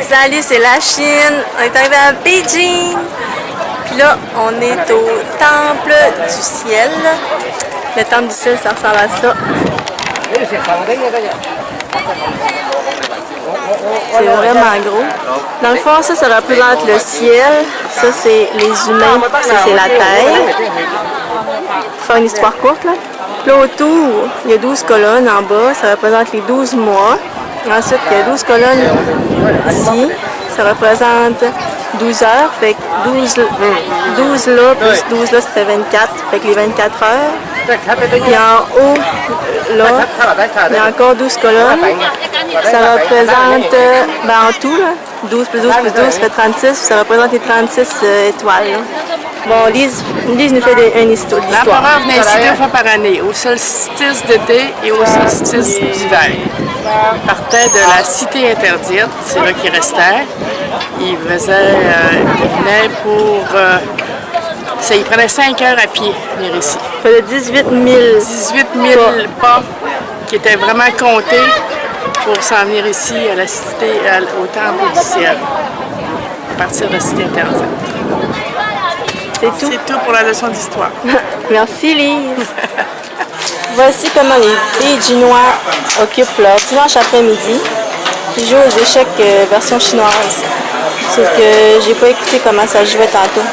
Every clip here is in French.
Salut, c'est la Chine. On est arrivé à Beijing. Puis là, on est au Temple du Ciel. Le Temple du Ciel, ça ressemble à ça. C'est vraiment gros. Dans le fond, ça représente le ciel. Ça, c'est les humains. Ça, c'est la terre. Pour faire une histoire courte, là. Puis là, autour, il y a 12 colonnes en bas. Ça représente les 12 mois. Ensuite, il y a 12 colonnes ici. Ça représente 12 heures. Fait que 12 là, plus 12 là, ça fait 24. Fait que les 24 heures. Puis en haut, là, il y a encore 12 colonnes. Ça représente, en tout, là, 12 plus 12 plus 12, ça fait 36. Ça représente les 36 étoiles. Là. Bon, Lise nous fait une histoire. L'empereur venait ici 2 fois par année, au solstice d'été et au solstice d'hiver. Il partait de la cité interdite, c'est là qu'il restait. Il venait pour... il prenait 5 heures à pied, venir ici. Ça fait 18 000 pas qui étaient vraiment comptés pour s'en venir ici à la cité, au Temple du Ciel, à partir de la cité interdite. C'est tout? C'est tout pour la leçon d'histoire. Merci Lise. Voici comment les Beijinois occupent leur dimanche après-midi. Ils jouent aux échecs version chinoise. Sauf que j'ai pas écouté comment ça jouait tantôt.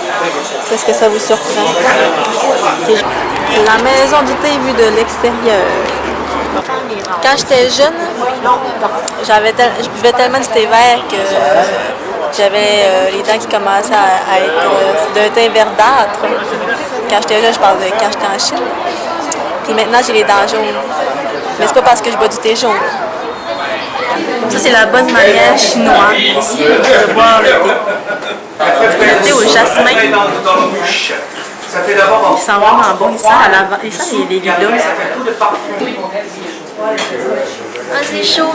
Est-ce que ça vous surprend? La maison du thé vue de l'extérieur. Quand j'étais jeune, je buvais tellement du thé vert que j'avais les dents qui commençaient à être d'un teint verdâtre. Quand j'étais jeune, je parle de quand j'étais en Chine. Puis maintenant, j'ai les dents jaunes. Mais c'est pas parce que je bois du thé jaune. Ça, c'est la bonne manière chinoise ici de boire le thé. Le thé au jasmin. Il sent vraiment bon. Il sent à l'avant. Il sent les lilas. Ah, c'est chaud.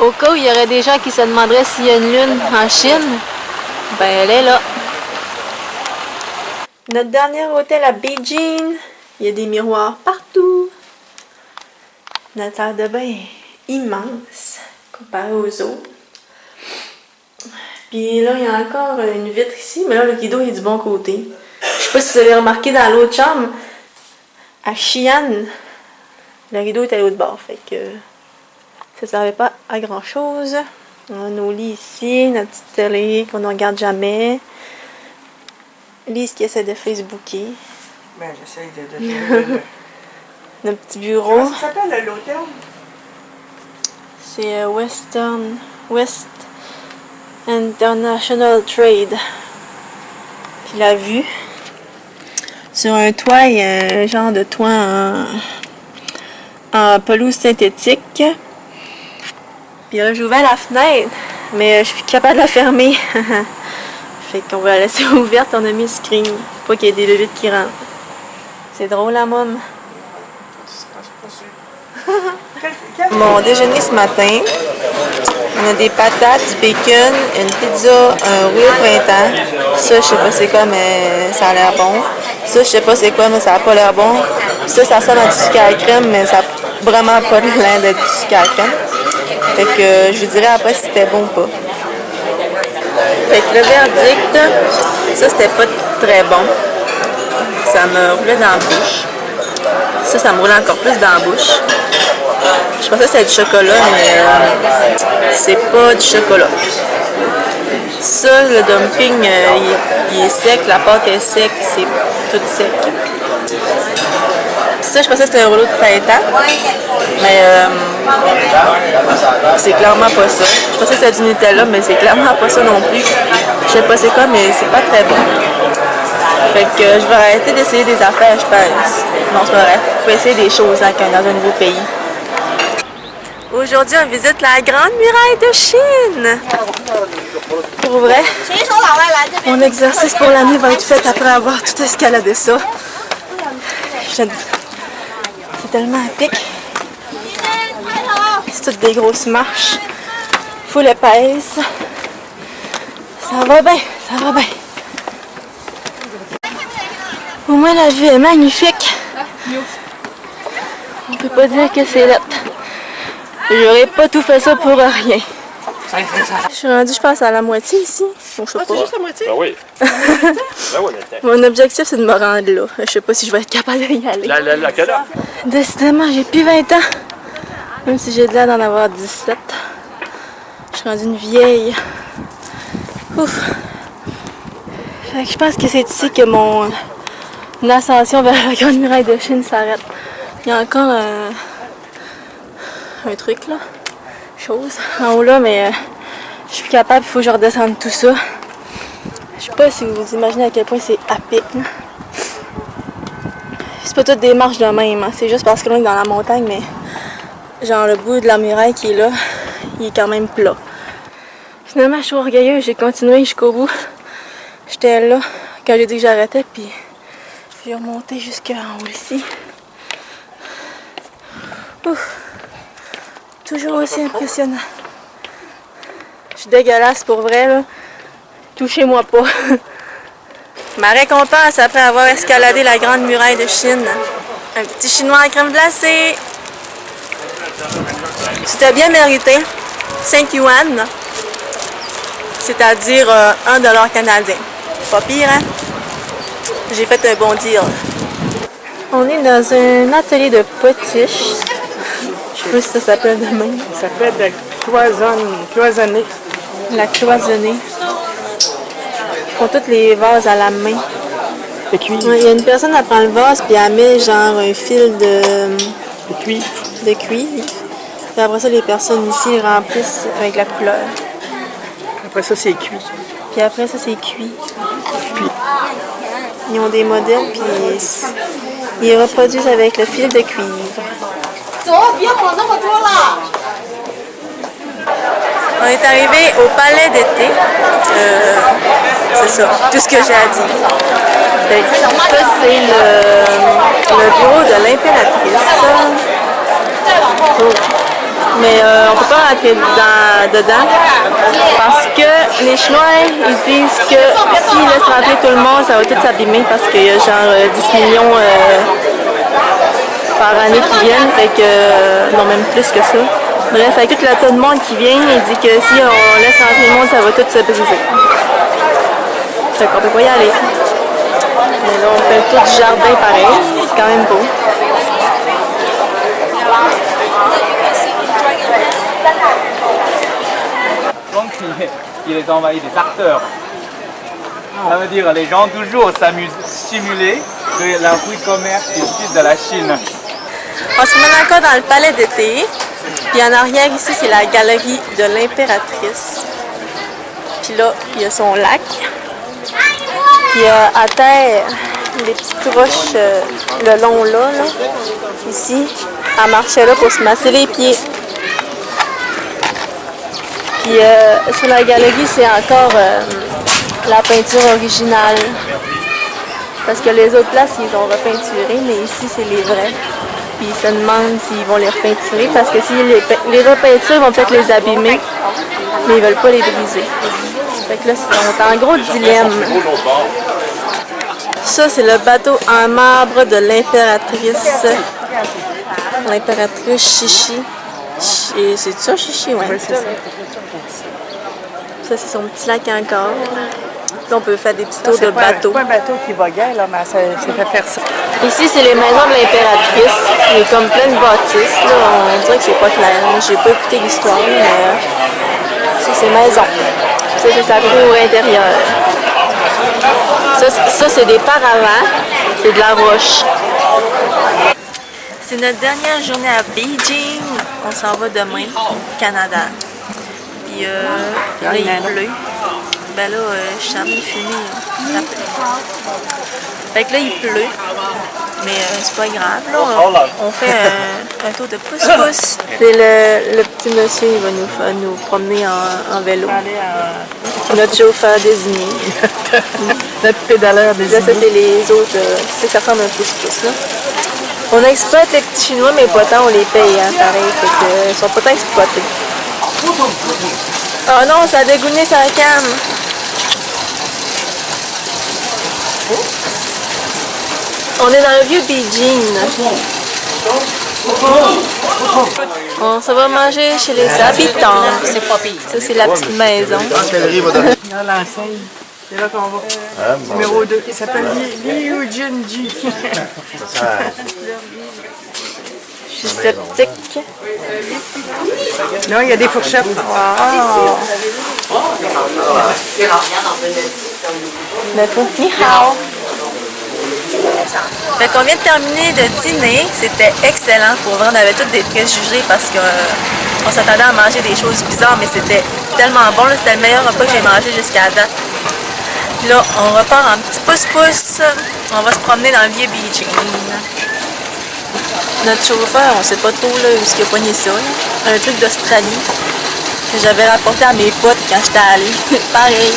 Au cas où il y aurait des gens qui se demanderaient s'il y a une lune en Chine, ben elle est là. Notre dernier hôtel à Beijing, il y a des miroirs partout. Notre salle de bain est immense comparé aux autres. Puis là, il y a encore une vitre ici, mais là, le rideau est du bon côté. Je sais pas si vous avez remarqué dans l'autre chambre, à Xi'an, le rideau est à l'autre bord, fait que ça ne servait pas à grand chose. On a nos lits ici, notre petite télé qu'on ne regarde jamais. Lise qui essaie de Facebooker. Ben, j'essaie de... Notre petit bureau. Comment ça s'appelle l'hôtel? C'est West International Trade. Puis la vue. Sur un toit, il y a un genre de toit en pelouse synthétique. Puis là, j'ai ouvert la fenêtre, mais je suis capable de la fermer. Fait qu'on va la laisser ouverte, on a mis le screen pour pas qu'il y ait des leviers qui rentrent. C'est drôle, la môme. Mon déjeuner ce matin, on a des patates, du bacon, une pizza, un rouleau au printemps. Ça, je sais pas c'est quoi, mais ça a l'air bon. Ça, je sais pas c'est quoi, mais ça a pas l'air bon. Ça ressemble à du sucre à la crème, mais ça a vraiment pas l'air d'être du sucre à la crème. Fait que je vous dirai après si c'était bon ou pas. Fait que le verdict, ça c'était pas très bon. Ça me roulait dans la bouche. Ça me roulait encore plus dans la bouche. Je pensais que c'était du chocolat, mais c'est pas du chocolat. Ça, le dumpling, il est sec, la pâte est sec, c'est tout sec. Ça, je pensais que c'était un rouleau de printemps, mais c'est clairement pas ça. Je pensais que c'était du Nutella, mais c'est clairement pas ça non plus. Je sais pas c'est quoi, mais c'est pas très bon. Fait que je vais arrêter d'essayer des affaires, je pense. Non, c'est pas vrai. Faut essayer des choses hein, dans un nouveau pays. Aujourd'hui, on visite la Grande Muraille de Chine. Pour vrai, mon exercice pour l'année va être fait après avoir tout escaladé ça. C'est tellement épique. C'est toutes des grosses marches. Full épaisse. Ça va bien, ça va bien. Au moins la vue est magnifique. On peut pas dire que c'est là. J'aurais pas tout fait ça pour rien. Je suis rendue, je pense, à la moitié ici. Bon, je sais pas. C'est juste la moitié? Ben oui. Ben oui, mais Mon objectif, c'est de me rendre là. Je sais pas si je vais être capable d'y aller. laquelle heure? Décidément, j'ai plus 20 ans. Même si j'ai de l'air d'en avoir 17. Je suis rendue une vieille. Ouf. Fait que je pense que c'est ici que mon ascension vers la Grande Muraille de Chine s'arrête. Il y a encore un truc là. Chose en haut là, mais je suis plus capable, il faut que je redescende tout ça. Je sais pas si vous imaginez à quel point c'est à pic. C'est pas toutes des marches de même, hein. C'est juste parce que là on est dans la montagne, mais genre le bout de la muraille qui est là, il est quand même plat. Finalement, je suis orgueilleuse, j'ai continué jusqu'au bout. J'étais là quand j'ai dit que j'arrêtais, puis j'ai remonté jusqu'en haut ici. Ouf. Toujours aussi impressionnant. Je suis dégueulasse pour vrai, là. Touchez-moi pas. Ma récompense après avoir escaladé la Grande Muraille de Chine. Un petit chinois en crème glacée. C'était bien mérité. 5 yuan. C'est-à-dire 1 $ canadien. Pas pire, hein? J'ai fait un bon deal. On est dans un atelier de potiche. Je sais pas si ça s'appelle de même. Ça s'appelle de cloisonner. La cloisonnée. Ils font tous les vases à la main. Le cuivre. Ouais, il y a une personne qui prend le vase puis elle met genre un fil Le cuivre. de cuivre. Puis après ça, les personnes ici remplissent avec la couleur. Après ça, c'est cuit. Puis après ça, c'est cuit. Ils ont des modèles puis ils reproduisent avec le fil de cuivre. On est arrivé au palais d'été. C'est ça, tout ce que j'ai à dire. Fait que ça, c'est le bureau de l'impératrice. Mais on peut pas rentrer dedans parce que les Chinois, ils disent que s'ils laissent rentrer tout le monde, ça va tout s'abîmer parce qu'il y a genre 10 millions par année qui viennent, fait que non, même plus que ça. Bref, avec tout le tas de monde qui vient, il dit que si on laisse rentrer le monde, ça va tout se briser. Fait qu'on peut pas y aller. Mais là, on fait le tour du jardin pareil, c'est quand même beau. Donc il les envahit des acteurs. Ça veut dire les gens toujours stimuler la rue de commerce du sud de la Chine. On se met encore dans le palais d'été. Puis en arrière ici, c'est la galerie de l'impératrice. Puis là, il y a son lac. Puis à terre, les petites roches le long là, ici, elle marchait là pour se masser les pieds. Puis sur la galerie, c'est encore la peinture originale. Parce que les autres places, ils ont repeinturé, mais ici, c'est les vrais. Puis ils se demandent s'ils vont les repeinturer, parce que s'ils les repeinturent, ils vont peut-être les abîmer, mais ils veulent pas les briser. Fait que là, c'est en gros dilemme. Ça, c'est le bateau en marbre de l'impératrice. L'impératrice Chichi. C'est ça, Chichi? Ouais, c'est ça. Ça, c'est son petit lac encore. Là, on peut faire des petits tours de bateau. C'est pas un bateau qui voguait, là, mais ça fait faire ça. Ici, c'est les maisons de l'impératrice. Il y a comme plein de bâtisses. Là. On dirait que c'est pas clair. J'ai pas écouté l'histoire, mais ça, c'est maison. Ça, c'est sa cour intérieure. Ça c'est des paravents. C'est de la roche. C'est notre dernière journée à Beijing. On s'en va demain au Canada. Puis là, il pleut. Ben là, je suis en train de fumer. Fait que là, il pleut. Mais c'est pas grave. Là, on fait un tour de pouce-pouce. C'est le petit monsieur, il va nous promener en vélo. Notre chauffeur désigné. Notre pédaleur désigné. Là, ça, c'est les autres. Ça ressemble à un pouce-pouce. Là. On exploite les petits Chinois, mais pas tant, on les paye, hein, pareil. Fait que, ils sont pas tant exploités. Oh non, ça a dégouiné sa canne. On est dans le vieux Beijing. On s'en va manger chez les habitants. C'est pas pire. Ça, c'est la petite maison. Regarde l'enseigne. C'est là qu'on va. Numéro 2. Il s'appelle Liu Junji. Je suis sceptique. Là, il y a des fourchettes. Wow! Ni hao! Fait qu'on vient de terminer de dîner. C'était excellent. Pour vrai, on avait toutes des préjugés parce qu'on s'attendait à manger des choses bizarres, mais c'était tellement bon. C'était le meilleur repas que j'ai mangé jusqu'à date. Là, on repart en petit pouce-pouce. On va se promener dans le vieux Beijing. Notre chauffeur, on sait pas trop là, où est-ce qu'il a pogné ça. Là. Un truc d'Australie que j'avais rapporté à mes potes quand j'étais allée. Pareil.